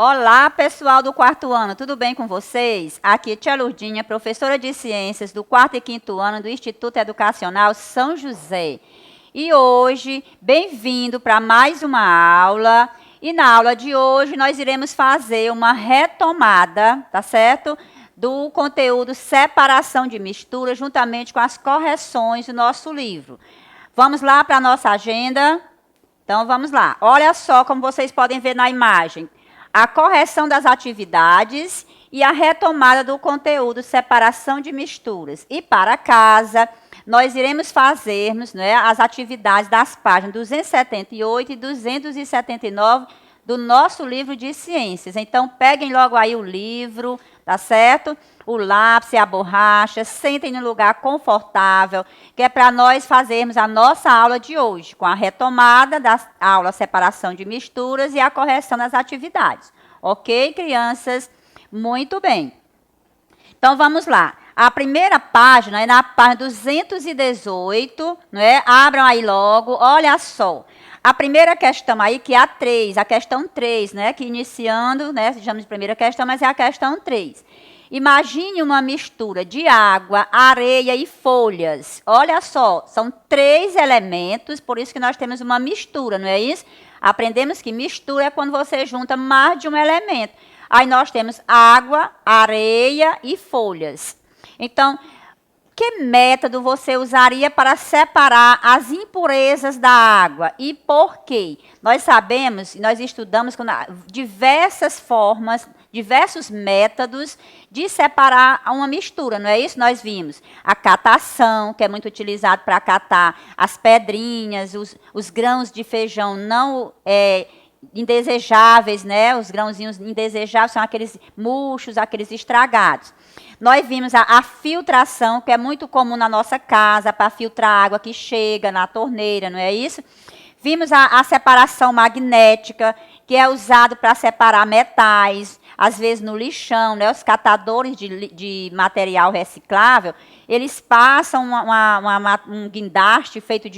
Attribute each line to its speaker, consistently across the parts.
Speaker 1: Olá, pessoal do quarto ano, tudo bem com vocês? Aqui é Tia Lurdinha, professora de Ciências do quarto e quinto ano do Instituto Educacional São José. E hoje, bem-vindo para mais uma aula. E na aula de hoje, nós iremos fazer uma retomada, tá certo? Do conteúdo separação de mistura, juntamente com as correções do nosso livro. Vamos lá para a nossa agenda? Então, vamos lá. Olha só como vocês podem ver na imagem. A correção das atividades e a retomada do conteúdo, separação de misturas. E para casa, nós iremos fazermos, né, as atividades das páginas 278 e 279 do nosso livro de ciências. Então, peguem logo aí o livro, tá certo? O lápis e a borracha, sentem no lugar confortável, que é para nós fazermos a nossa aula de hoje, com a retomada da aula separação de misturas e a correção das atividades. Ok, crianças? Muito bem. Então, vamos lá. A primeira página é na página 218, não é? Abram aí logo, olha só. A primeira questão aí, que é a questão 3, né? Que iniciando, né? Chamamos de primeira questão, mas é a questão 3. Imagine uma mistura de água, areia e folhas. Olha só, são 3 elementos, por isso que nós temos uma mistura, não é isso? Aprendemos que mistura é quando você junta mais de um elemento. Aí nós temos água, areia e folhas. Então, que método você usaria para separar as impurezas da água e por quê? Nós sabemos, nós estudamos diversas formas, diversos métodos de separar uma mistura, não é isso? Nós vimos a catação, que é muito utilizado para catar as pedrinhas, os grãos de feijão não indesejáveis, né? Os grãozinhos indesejáveis são aqueles murchos, aqueles estragados. Nós vimos a filtração, que é muito comum na nossa casa, para filtrar a água que chega na torneira, não é isso? Vimos a separação magnética, que é usado para separar metais, às vezes no lixão, né? Os catadores de material reciclável, eles passam um guindaste feito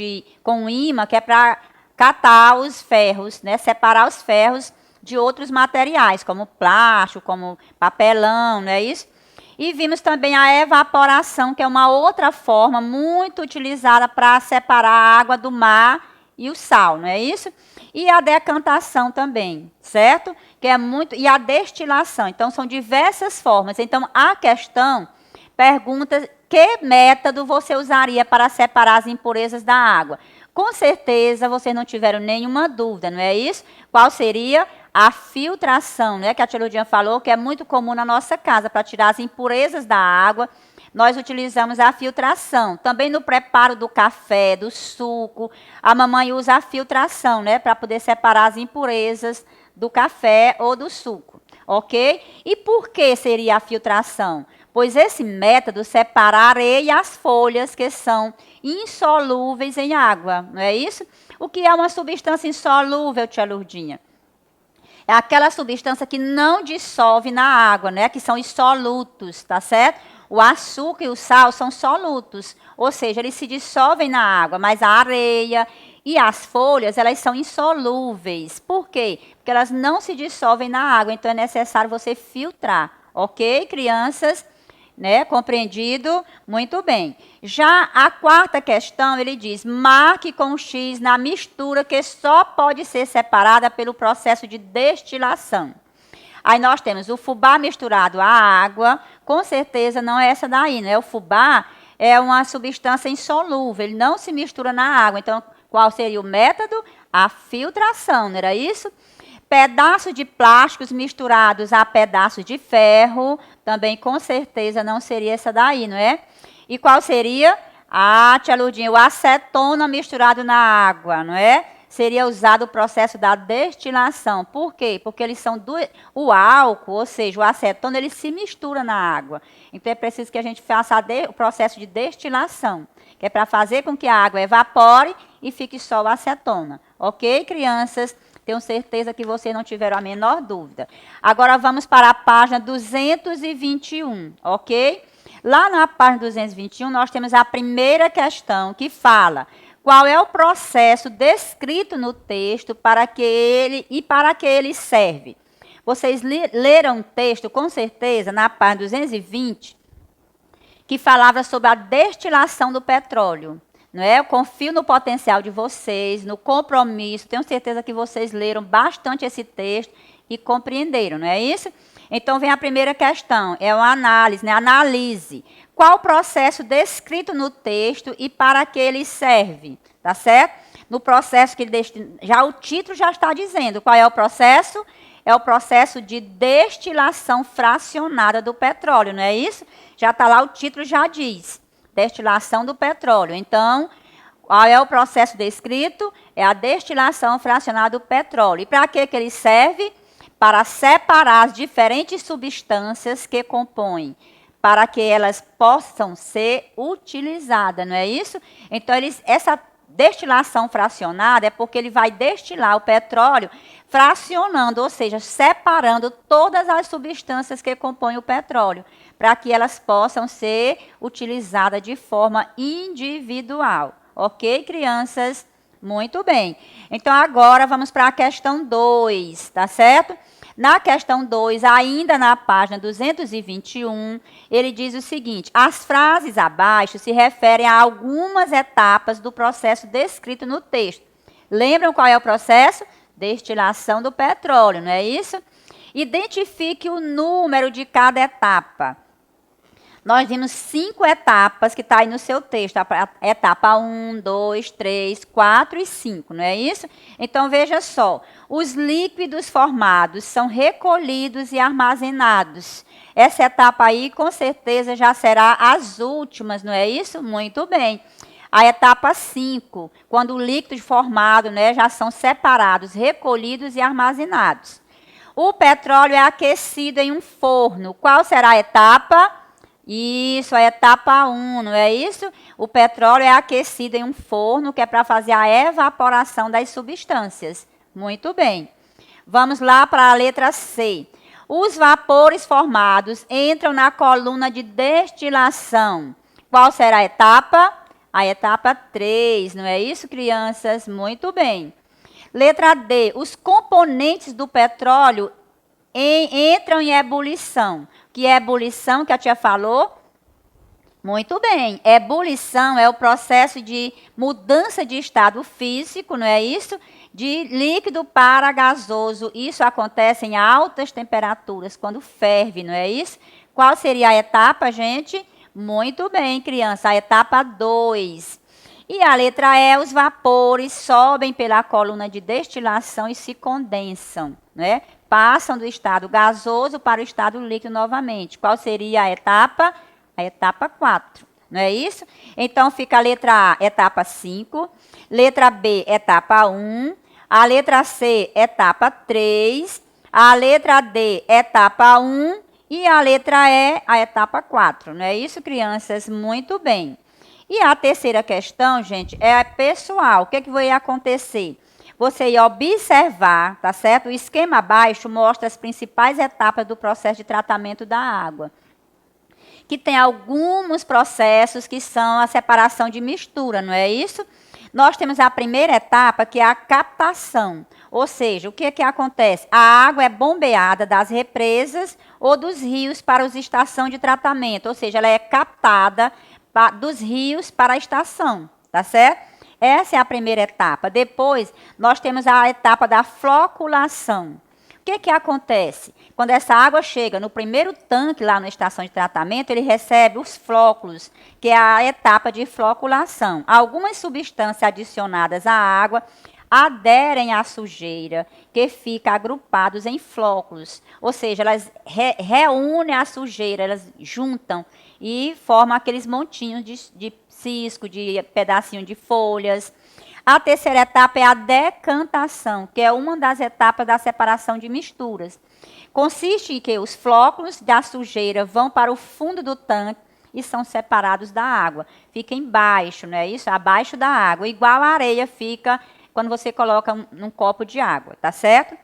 Speaker 1: com um imã, que é para catar os ferros, né? Separar os ferros de outros materiais, como plástico, como papelão, não é isso? E vimos também a evaporação, que é uma outra forma muito utilizada para separar a água do mar e o sal, não é isso? E a decantação também, certo? Que é muito, e a destilação. Então, são diversas formas. Então, a questão pergunta que método você usaria para separar as impurezas da água. Com certeza, vocês não tiveram nenhuma dúvida, não é isso? Qual seria a filtração, né? Que a tia Lurdinha falou, que é muito comum na nossa casa, para tirar as impurezas da água. Nós utilizamos a filtração. Também no preparo do café, do suco, a mamãe usa a filtração, né? Para poder separar as impurezas do café ou do suco, ok? E por que seria a filtração? Pois esse método separa a areia e as folhas, que são insolúveis em água, não é isso? O que é uma substância insolúvel, tia Lurdinha? É aquela substância que não dissolve na água, né? Que são os solutos, tá certo? O açúcar e o sal são solutos, ou seja, eles se dissolvem na água, mas a areia e as folhas, elas são insolúveis. Por quê? Porque elas não se dissolvem na água, então é necessário você filtrar, ok, crianças? Né? Compreendido? Muito bem. Já a quarta questão, ele diz, marque com X na mistura que só pode ser separada pelo processo de destilação. Aí nós temos o fubá misturado à água, com certeza não é essa daí, né? O fubá é uma substância insolúvel, ele não se mistura na água. Então, qual seria o método? A filtração, não era isso? Pedaços de plásticos misturados a pedaços de ferro, também com certeza não seria essa daí, não é? E qual seria? Tia Lurdinha, o acetona misturado na água, não é? Seria usado o processo da destilação. Por quê? Porque eles são o álcool, ou seja, o acetona, ele se mistura na água. Então, é preciso que a gente faça o processo de destilação, que é para fazer com que a água evapore e fique só o acetona. Ok, crianças? Tenho certeza que vocês não tiveram a menor dúvida. Agora vamos para a página 221, ok? Lá na página 221, nós temos a primeira questão que fala qual é o processo descrito no texto para que ele serve. Vocês leram um texto, com certeza, na página 220, que falava sobre a destilação do petróleo. Não é? Eu confio no potencial de vocês, no compromisso. Tenho certeza que vocês leram bastante esse texto e compreenderam, não é isso? Então vem a primeira questão, é uma análise, né? Analise qual o processo descrito no texto e para que ele serve, tá certo? No processo que já o título já está dizendo qual é o processo? É o processo de destilação fracionada do petróleo, não é isso? Já está lá, o título já diz, destilação do petróleo. Então, qual é o processo descrito? É a destilação fracionada do petróleo. E para que ele serve? Para separar as diferentes substâncias que compõem, para que elas possam ser utilizadas, não é isso? Então, essa destilação fracionada é porque ele vai destilar o petróleo fracionando, ou seja, separando todas as substâncias que compõem o petróleo, para que elas possam ser utilizadas de forma individual. Ok, crianças? Muito bem. Então, agora vamos para a questão 2, tá certo? Na questão 2, ainda na página 221, ele diz o seguinte: as frases abaixo se referem a algumas etapas do processo descrito no texto. Lembram qual é o processo? Destilação do petróleo, não é isso? Identifique o número de cada etapa. Nós vimos 5 etapas que está aí no seu texto. A etapa 1, 2, 3, 4 e 5, não é isso? Então, veja só. Os líquidos formados são recolhidos e armazenados. Essa etapa aí, com certeza, já será as últimas, não é isso? Muito bem. A etapa 5, quando o líquido formado, né, já são separados, recolhidos e armazenados. O petróleo é aquecido em um forno. Qual será a etapa? Isso, a etapa 1, não é isso? O petróleo é aquecido em um forno, que é para fazer a evaporação das substâncias. Muito bem. Vamos lá para a letra C. Os vapores formados entram na coluna de destilação. Qual será a etapa? A etapa 3, não é isso, crianças? Muito bem. Letra D. Os componentes do petróleo entram em ebulição. Que é ebulição, que a tia falou? Muito bem. Ebulição é o processo de mudança de estado físico, não é isso? De líquido para gasoso. Isso acontece em altas temperaturas, quando ferve, não é isso? Qual seria a etapa, gente? Muito bem, criança. A etapa 2. E a letra E, os vapores sobem pela coluna de destilação e se condensam, né? Passam do estado gasoso para o estado líquido novamente. Qual seria a etapa? A etapa 4, não é isso? Então, fica a letra A, etapa 5. Letra B, etapa 1. A letra C, etapa 3. A letra D, etapa 1. E a letra E, a etapa 4. Não é isso, crianças? Muito bem. E a terceira questão, gente, é pessoal. O que vai acontecer? Você ia observar, tá certo? O esquema abaixo mostra as principais etapas do processo de tratamento da água. Que tem alguns processos que são a separação de mistura, não é isso? Nós temos a primeira etapa, que é a captação. Ou seja, o que acontece? A água é bombeada das represas ou dos rios para as estações de tratamento. Ou seja, ela é captada dos rios para a estação, tá certo? Essa é a primeira etapa. Depois, nós temos a etapa da floculação. O que acontece? Quando essa água chega no primeiro tanque, lá na estação de tratamento, ele recebe os flóculos, que é a etapa de floculação. Algumas substâncias adicionadas à água aderem à sujeira, que fica agrupados em flóculos. Ou seja, elas reúnem a sujeira, elas juntam e formam aqueles montinhos de cisco, de pedacinho de folhas. A terceira etapa é a decantação, que é uma das etapas da separação de misturas. Consiste em que os flóculos da sujeira vão para o fundo do tanque e são separados da água. Fica embaixo, não é isso? Abaixo da água, igual a areia fica quando você coloca num copo de água, tá certo?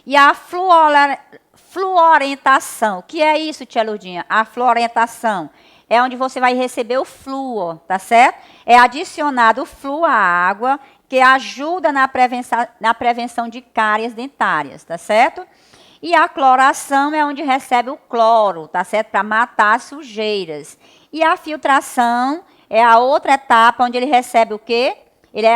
Speaker 1: E a fluorentação. O que é isso, tia Lourdinha? A fluorentação é onde você vai receber o flúor, tá certo? É adicionado o flúor à água, que ajuda na prevenção de cáries dentárias, tá certo? E a cloração é onde recebe o cloro, tá certo? Para matar as sujeiras. E a filtração é a outra etapa onde ele recebe o quê?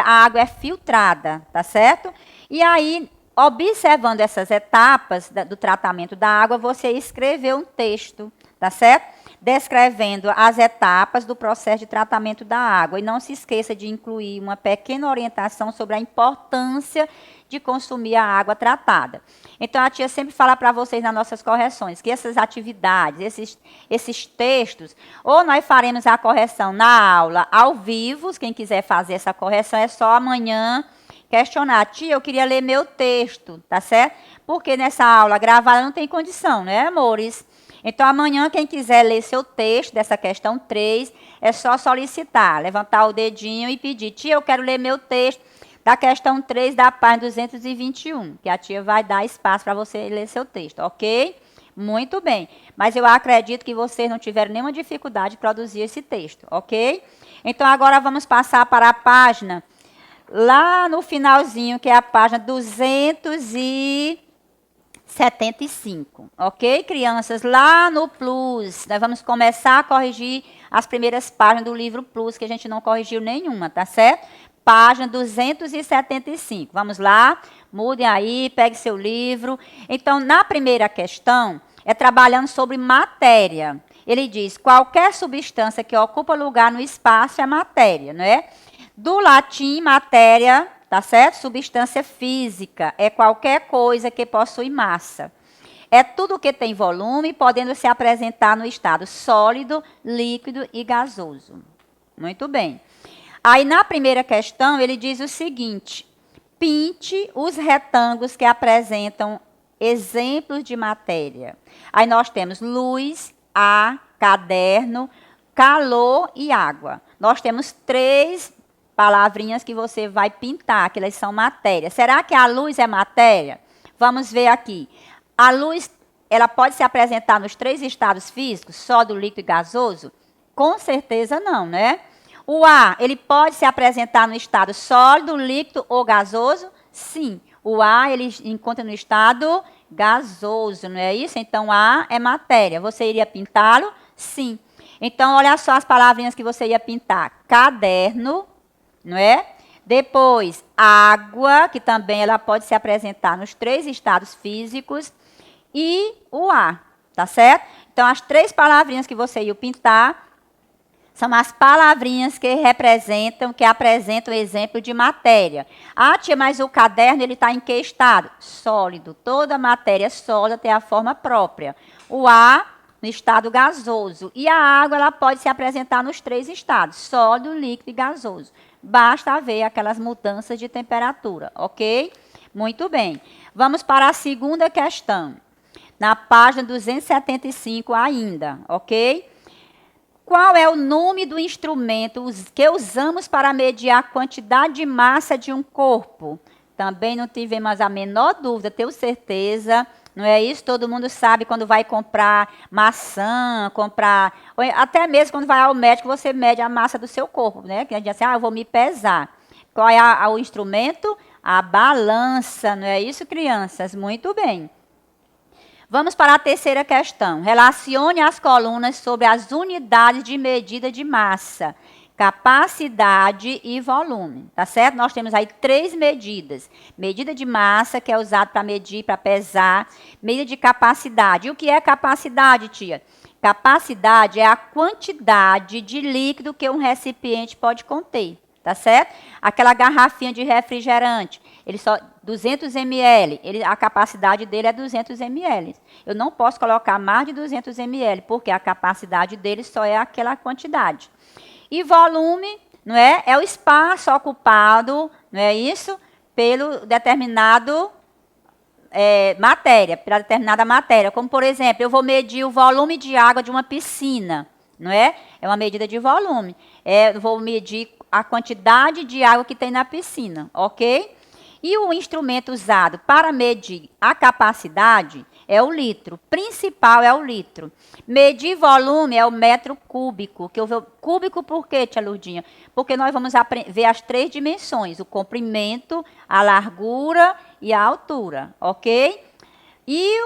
Speaker 1: A água é filtrada, tá certo? E aí, observando essas etapas do tratamento da água, você escreveu um texto, tá certo? Descrevendo as etapas do processo de tratamento da água. E não se esqueça de incluir uma pequena orientação sobre a importância de consumir a água tratada. Então, a tia sempre fala para vocês nas nossas correções que essas atividades, esses textos, ou nós faremos a correção na aula ao vivo, quem quiser fazer essa correção é só amanhã questionar. Tia, eu queria ler meu texto, tá certo? Porque nessa aula gravada não tem condição, né, amores? Então, amanhã, quem quiser ler seu texto dessa questão 3, é só solicitar, levantar o dedinho e pedir. Tia, eu quero ler meu texto da questão 3 da página 221, que a tia vai dar espaço para você ler seu texto, ok? Muito bem. Mas eu acredito que vocês não tiveram nenhuma dificuldade de produzir esse texto, ok? Então, agora vamos passar para a página, lá no finalzinho, que é a página 275, ok, crianças? Lá no Plus, nós vamos começar a corrigir as primeiras páginas do livro Plus, que a gente não corrigiu nenhuma, tá certo? Página 275. Vamos lá, mudem aí, pegue seu livro. Então, na primeira questão, é trabalhando sobre matéria. Ele diz, qualquer substância que ocupa lugar no espaço é matéria, não é? Do latim, matéria, tá certo? Substância física é qualquer coisa que possui massa. É tudo que tem volume, podendo se apresentar no estado sólido, líquido e gasoso. Muito bem. Aí, na primeira questão, ele diz o seguinte, pinte os retângulos que apresentam exemplos de matéria. Aí nós temos luz, ar, caderno, calor e água. Nós temos 3 palavrinhas que você vai pintar, que elas são matéria. Será que a luz é matéria? Vamos ver aqui. A luz, ela pode se apresentar nos 3 estados físicos, sólido, líquido e gasoso? Com certeza não, né? O ar, ele pode se apresentar no estado sólido, líquido ou gasoso? Sim. O ar, ele encontra no estado gasoso, não é isso? Então, ar é matéria. Você iria pintá-lo? Sim. Então, olha só as palavrinhas que você ia pintar. Caderno, não é? Depois, água, que também ela pode se apresentar nos 3 estados físicos. E o ar, tá certo? Então, as 3 palavrinhas que você ia pintar são as palavrinhas que apresentam exemplo de matéria. Ah, tia, mas o caderno, ele está em que estado? Sólido. Toda matéria sólida tem a forma própria. O ar, no estado gasoso. E a água, ela pode se apresentar nos 3 estados, sólido, líquido e gasoso. Basta ver aquelas mudanças de temperatura, ok? Muito bem. Vamos para a segunda questão. Na página 275 ainda, ok? Qual é o nome do instrumento que usamos para medir a quantidade de massa de um corpo? Também não tivemos a menor dúvida, tenho certeza. Não é isso? Todo mundo sabe quando vai comprar maçã, até mesmo quando vai ao médico, você mede a massa do seu corpo, né? Que a gente diz assim, eu vou me pesar. Qual é o instrumento? A balança, não é isso, crianças? Muito bem. Vamos para a terceira questão. Relacione as colunas sobre as unidades de medida de massa, capacidade e volume, tá certo? Nós temos aí 3 medidas. Medida de massa, que é usada para medir, para pesar. Medida de capacidade. E o que é capacidade, tia? Capacidade é a quantidade de líquido que um recipiente pode conter, tá certo? Aquela garrafinha de refrigerante, ele só 200 ml, a capacidade dele é 200 ml. Eu não posso colocar mais de 200 ml, porque a capacidade dele só é aquela quantidade. E volume, não é? É o espaço ocupado, não é isso? Pelo determinado matéria, pela determinada matéria. Como, por exemplo, eu vou medir o volume de água de uma piscina, não é? É uma medida de volume. Eu vou medir a quantidade de água que tem na piscina, ok? E o instrumento usado para medir a capacidade é o litro. Principal é o litro. Medir volume é o metro cúbico. Cúbico por quê, tia Lourdinha? Porque nós vamos ver as 3 dimensões. O comprimento, a largura e a altura, ok? E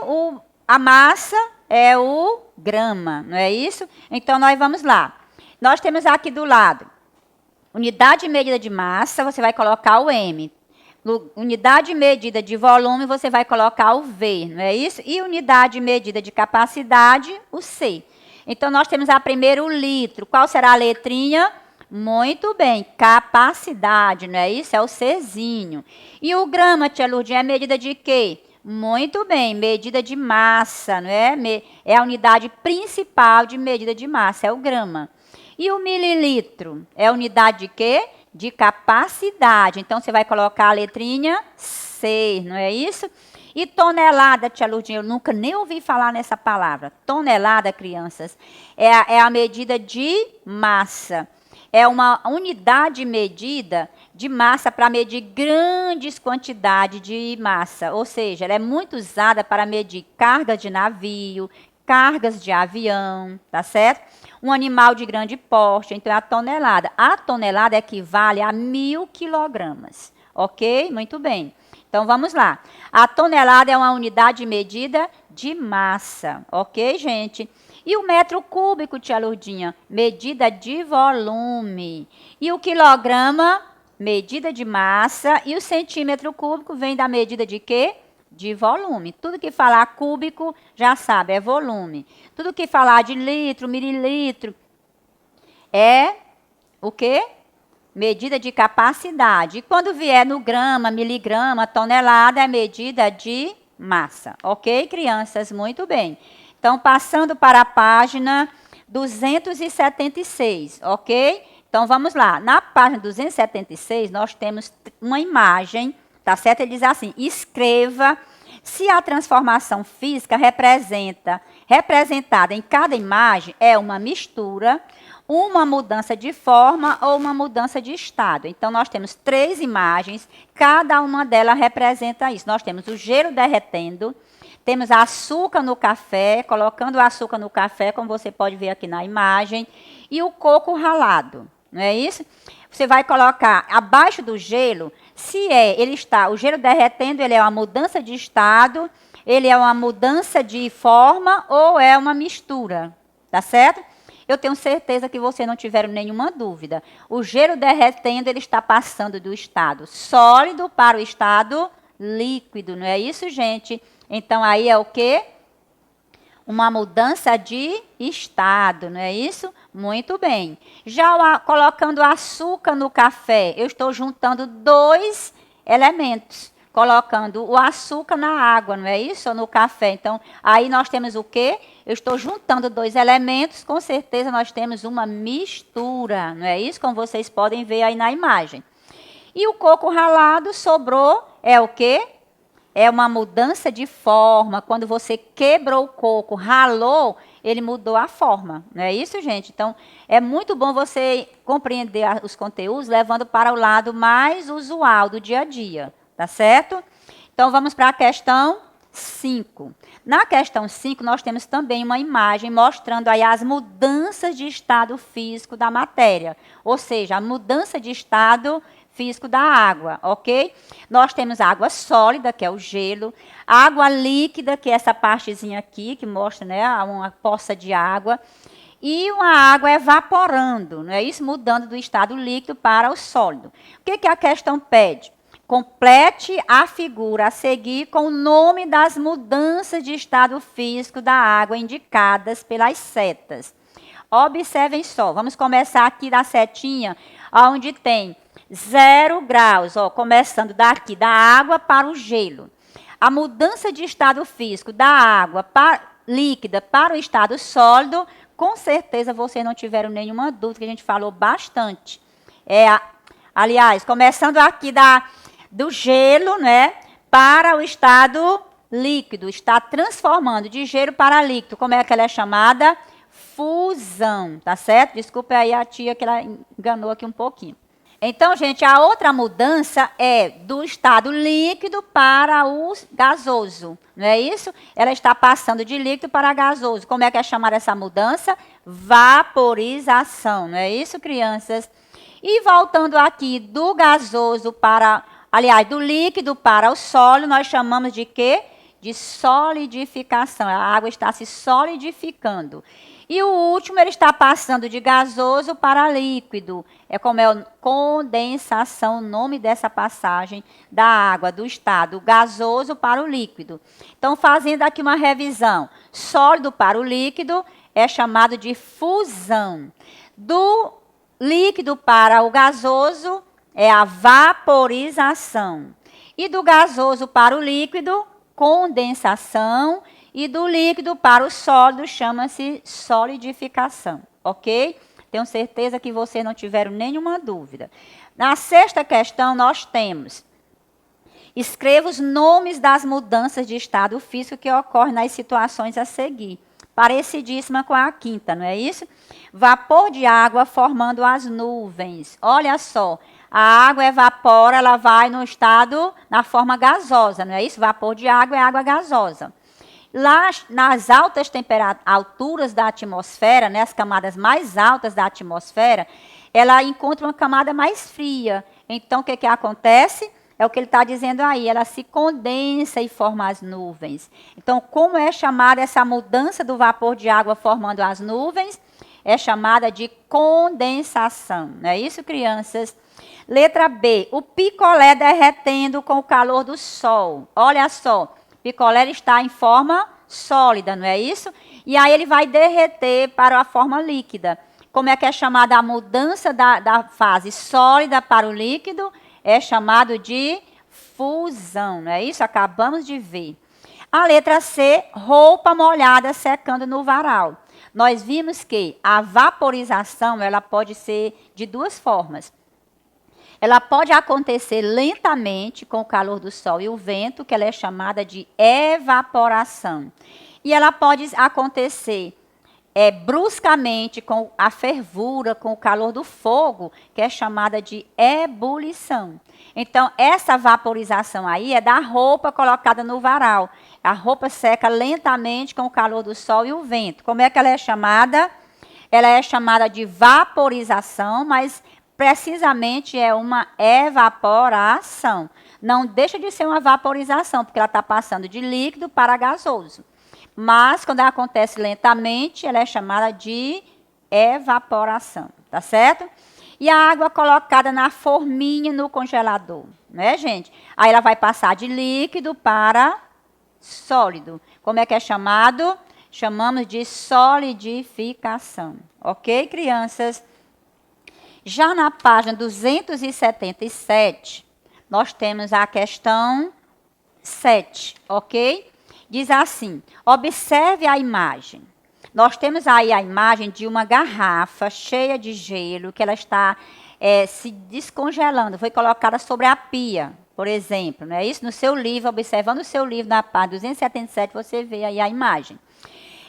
Speaker 1: a massa é o grama, não é isso? Então, nós vamos lá. Nós temos aqui do lado, unidade de medida de massa, você vai colocar o M. Unidade de medida de volume, você vai colocar o V, não é isso? E unidade de medida de capacidade, o C. Então, nós temos a primeiro o litro. Qual será a letrinha? Muito bem, capacidade, não é isso? É o Czinho. E o grama, tia Lourdinha, é medida de quê? Muito bem, medida de massa, não é? É a unidade principal de medida de massa, é o grama. E o mililitro é a unidade de quê? De capacidade. Então, você vai colocar a letrinha C, não é isso? E tonelada, tia Lourdinha, eu nunca nem ouvi falar nessa palavra. Tonelada, crianças, é a medida de massa. É uma unidade medida de massa para medir grandes quantidades de massa. Ou seja, ela é muito usada para medir cargas de navio, cargas de avião, tá certo? Um animal de grande porte, então é a tonelada. A tonelada equivale a 1.000 quilogramas, ok? Muito bem. Então, vamos lá. A tonelada é uma unidade de medida de massa, ok, gente? E o metro cúbico, tia Lourdinha? Medida de volume. E o quilograma? Medida de massa. E o centímetro cúbico vem da medida de quê? De volume. Tudo que falar cúbico, já sabe, é volume. Tudo que falar de litro, mililitro, é o quê? Medida de capacidade. E quando vier no grama, miligrama, tonelada, é medida de massa. Ok, crianças? Muito bem. Então, passando para a página 276, ok? Então, vamos lá. Na página 276, nós temos uma imagem, tá certo? Ele diz assim, escreva se a transformação física representada em cada imagem é uma mistura, uma mudança de forma ou uma mudança de estado. Então, nós temos 3 imagens, cada uma delas representa isso. Nós temos o gelo derretendo, temos açúcar no café, colocando o açúcar no café, como você pode ver aqui na imagem, e o coco ralado, não é isso? Você vai colocar abaixo do gelo, o gelo derretendo, ele é uma mudança de estado, ele é uma mudança de forma ou é uma mistura, tá certo? Eu tenho certeza que vocês não tiveram nenhuma dúvida. O gelo derretendo, ele está passando do estado sólido para o estado líquido, não é isso, gente? Então, aí é o quê? Uma mudança de estado, não é isso? Muito bem. Já colocando açúcar no café, eu estou juntando 2 elementos. Colocando o açúcar na água, não é isso? Ou no café. Então, aí nós temos o quê? Eu estou juntando 2 elementos, com certeza nós temos uma mistura, não é isso? Como vocês podem ver aí na imagem. E o coco ralado sobrou, é o quê? É uma mudança de forma. Quando você quebrou o coco, ralou, ele mudou a forma. Não é isso, gente? Então, é muito bom você compreender os conteúdos, levando para o lado mais usual do dia a dia. Tá certo? Então, vamos para a questão 5. Na questão 5, nós temos também uma imagem mostrando aí as mudanças de estado físico da matéria. Ou seja, a mudança de estado físico da água, ok? Nós temos água sólida, que é o gelo, água líquida, que é essa partezinha aqui, que mostra, né, uma poça de água, e uma água evaporando, não é isso? Mudando do estado líquido para o sólido. O que a questão pede? Complete a figura a seguir com o nome das mudanças de estado físico da água indicadas pelas setas. Observem só, vamos começar aqui da setinha, onde tem 0 graus, ó, começando daqui, da água para o gelo. A mudança de estado físico da água líquida para o estado sólido, com certeza vocês não tiveram nenhuma dúvida, que a gente falou bastante. Aliás, começando aqui do gelo, né, para o estado líquido, está transformando de gelo para líquido. Como é que ela é chamada? Fusão, tá certo? Desculpa aí a tia que ela enganou aqui um pouquinho. Então, gente, a outra mudança é do estado líquido para o gasoso, não é isso? Ela está passando de líquido para gasoso. Como é que é chamada essa mudança? Vaporização, não é isso, crianças? E voltando aqui do gasoso do líquido para o sólido, nós chamamos de quê? de solidificação. A água está se solidificando. E o último, ele está passando de gasoso para líquido. É como é condensação, o nome dessa passagem da água, do estado gasoso para o líquido. Então, fazendo aqui uma revisão. Sólido para o líquido é chamado de fusão. Do líquido para o gasoso é a vaporização. E do gasoso para o líquido, condensação. E do líquido para o sólido chama-se solidificação, ok? Tenho certeza que vocês não tiveram nenhuma dúvida. Na sexta questão, nós temos: escreva os nomes das mudanças de estado físico que ocorrem nas situações a seguir. Parecidíssima com a quinta, não é isso? Vapor de água formando as nuvens. Olha só, a água evapora, ela vai no estado, na forma gasosa, não é isso? Vapor de água é água gasosa. Lá nas altas alturas da atmosfera, né, as camadas mais altas da atmosfera, ela encontra uma camada mais fria. Então, o que acontece? É o que ele está dizendo aí, ela se condensa e forma as nuvens. Então, como é chamada essa mudança do vapor de água formando as nuvens? É chamada de condensação. Não é isso, crianças? Letra B, o picolé derretendo com o calor do sol. Olha só. Picolé está em forma sólida, não é isso? E aí ele vai derreter para a forma líquida. Como é que é chamada a mudança da fase sólida para o líquido? É chamado de fusão, não é isso? Acabamos de ver. A letra C, roupa molhada secando no varal. Nós vimos que a vaporização ela pode ser de duas formas. Ela pode acontecer lentamente com o calor do sol e o vento, que ela é chamada de evaporação. E ela pode acontecer bruscamente com a fervura, com o calor do fogo, que é chamada de ebulição. Então, essa vaporização aí é da roupa colocada no varal. A roupa seca lentamente com o calor do sol e o vento. Como é que ela é chamada? Ela é chamada de vaporização, mas precisamente é uma evaporação. Não deixa de ser uma vaporização, porque ela está passando de líquido para gasoso. Mas, quando ela acontece lentamente, ela é chamada de evaporação, tá certo? E a água colocada na forminha no congelador, né, gente? Aí ela vai passar de líquido para sólido. Como é que é chamado? Chamamos de solidificação. Ok, crianças? Já na página 277, nós temos a questão 7, ok? Diz assim, observe a imagem. Nós temos aí a imagem de uma garrafa cheia de gelo, que ela está se descongelando, foi colocada sobre a pia, por exemplo, não é isso? No seu livro, observando o seu livro, na página 277, você vê aí a imagem.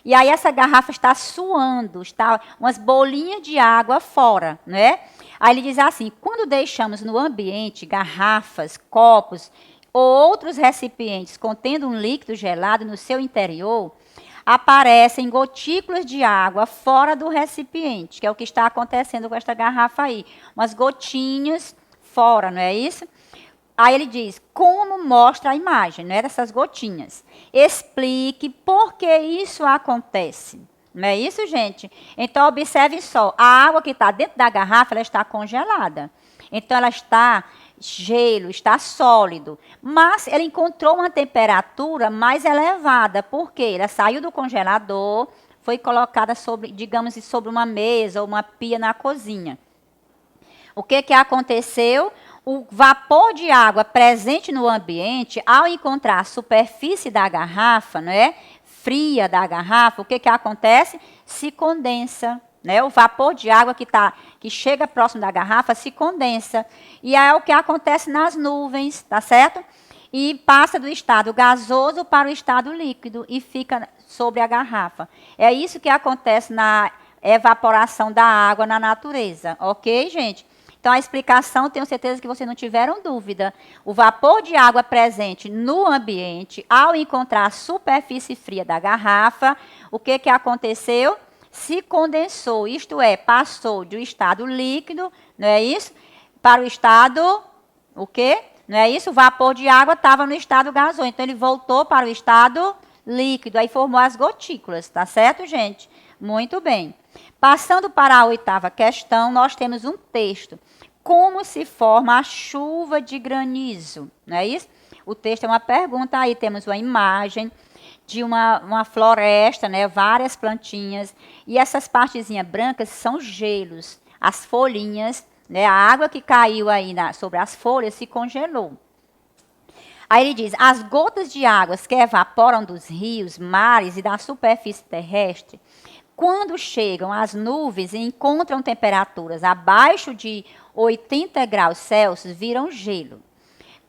Speaker 1: E aí essa garrafa está suando, está umas bolinhas de água fora, não é? Aí ele diz assim, quando deixamos no ambiente garrafas, copos ou outros recipientes contendo um líquido gelado no seu interior, aparecem gotículas de água fora do recipiente, que é o que está acontecendo com esta garrafa aí. Umas gotinhas fora, não é isso? Aí ele diz, como mostra a imagem, não é, dessas gotinhas. Explique por que isso acontece. Não é isso, gente? Então, observe só, a água que está dentro da garrafa, ela está congelada. Então, ela está gelo, está sólido. Mas ela encontrou uma temperatura mais elevada. Por quê? Ela saiu do congelador, foi colocada sobre, digamos, sobre uma mesa ou uma pia na cozinha. O que aconteceu? O vapor de água presente no ambiente, ao encontrar a superfície da garrafa, não é? Fria da garrafa, o que acontece? Se condensa. Né? O vapor de água que chega próximo da garrafa se condensa. E é o que acontece nas nuvens, tá certo? E passa do estado gasoso para o estado líquido e fica sobre a garrafa. É isso que acontece na evaporação da água na natureza, ok, gente? Então, a explicação, tenho certeza que vocês não tiveram dúvida. O vapor de água presente no ambiente, ao encontrar a superfície fria da garrafa, o que aconteceu? Se condensou, isto é, passou do estado líquido, não é isso? Para o estado, o quê? Não é isso? O vapor de água estava no estado gasoso, então ele voltou para o estado líquido, aí formou as gotículas, tá certo, gente? Muito bem. Passando para a 8ª questão, nós temos um texto. Como se forma a chuva de granizo? Não é isso? O texto é uma pergunta, aí temos uma imagem de uma floresta, né? Várias plantinhas, e essas partezinhas brancas são gelos. As folhinhas, né? A água que caiu aí sobre as folhas se congelou. Aí ele diz, as gotas de água que evaporam dos rios, mares e da superfície terrestre, quando chegam às nuvens e encontram temperaturas abaixo de 80 graus Celsius, viram gelo.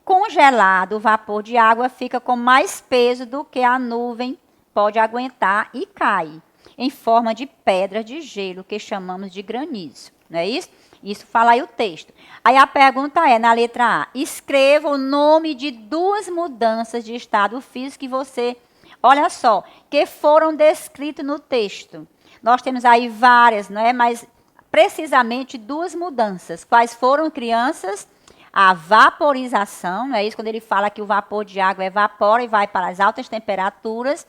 Speaker 1: Congelado, o vapor de água fica com mais peso do que a nuvem pode aguentar e cai, em forma de pedra de gelo, que chamamos de granizo. Não é isso? Isso fala aí o texto. Aí a pergunta é, na letra A, escreva o nome de 2 mudanças de estado físico que você, olha só, que foram descritas no texto. Nós temos aí várias, não é? Mas precisamente 2 mudanças. Quais foram, crianças? A vaporização, não é isso? Quando ele fala que o vapor de água evapora e vai para as altas temperaturas.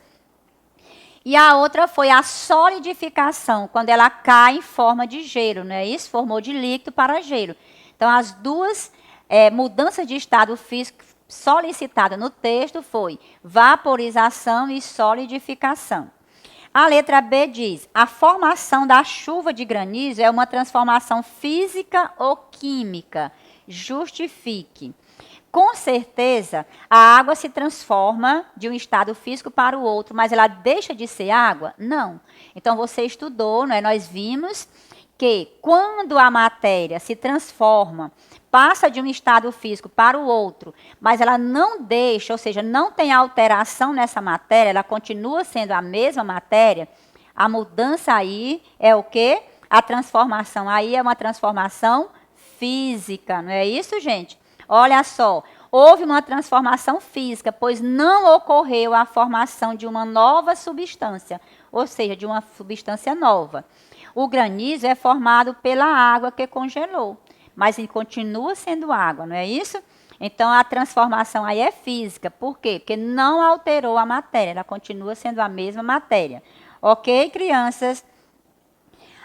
Speaker 1: E a outra foi a solidificação, quando ela cai em forma de gelo, não é isso? Formou de líquido para gelo. Então, as 2 mudanças de estado físico solicitadas no texto foi vaporização e solidificação. A letra B diz, a formação da chuva de granizo é uma transformação física ou química. Justifique. Com certeza, a água se transforma de um estado físico para o outro, mas ela deixa de ser água? Não. Então, você estudou, não é? Nós vimos que quando a matéria se transforma, passa de um estado físico para o outro, mas ela não deixa, ou seja, não tem alteração nessa matéria, ela continua sendo a mesma matéria, a mudança aí é o quê? A transformação aí é uma transformação física, não é isso, gente? Olha só, houve uma transformação física, pois não ocorreu a formação de uma nova substância, ou seja, de uma substância nova. O granizo é formado pela água que congelou, mas ele continua sendo água, não é isso? Então, a transformação aí é física. Por quê? Porque não alterou a matéria, ela continua sendo a mesma matéria. Ok, crianças?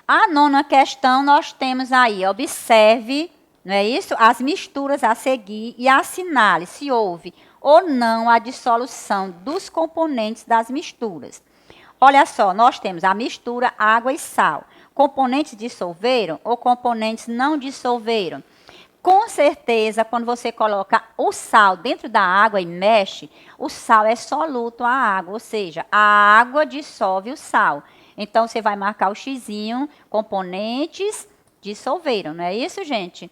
Speaker 1: A 9ª questão nós temos aí, observe, não é isso? As misturas a seguir e assinale se houve ou não a dissolução dos componentes das misturas. Olha só, nós temos a mistura água e sal. Componentes dissolveram ou componentes não dissolveram? Com certeza, quando você coloca o sal dentro da água e mexe, o sal é soluto à água, ou seja, a água dissolve o sal. Então, você vai marcar o xizinho, componentes dissolveram, não é isso, gente?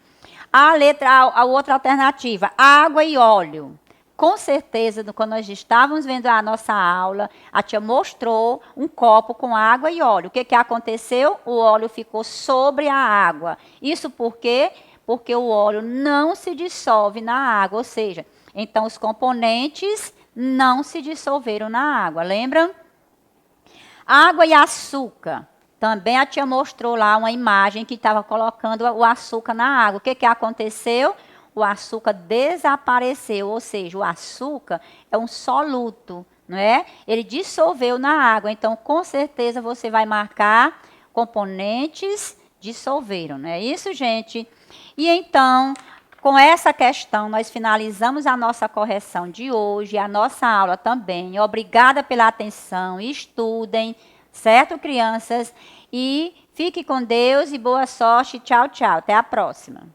Speaker 1: A outra alternativa, água e óleo. Com certeza, quando nós estávamos vendo a nossa aula, a tia mostrou um copo com água e óleo. O que aconteceu? O óleo ficou sobre a água. Isso por quê? Porque o óleo não se dissolve na água, ou seja, então os componentes não se dissolveram na água, lembram? Água e açúcar. Também a tia mostrou lá uma imagem que estava colocando o açúcar na água. O que aconteceu? O açúcar desapareceu, ou seja, o açúcar é um soluto, não é? Ele dissolveu na água, então com certeza você vai marcar componentes dissolveram, não é isso, gente? E então, com essa questão, nós finalizamos a nossa correção de hoje, a nossa aula também. Obrigada pela atenção, estudem, certo, crianças? E fique com Deus e boa sorte. Tchau, tchau. Até a próxima.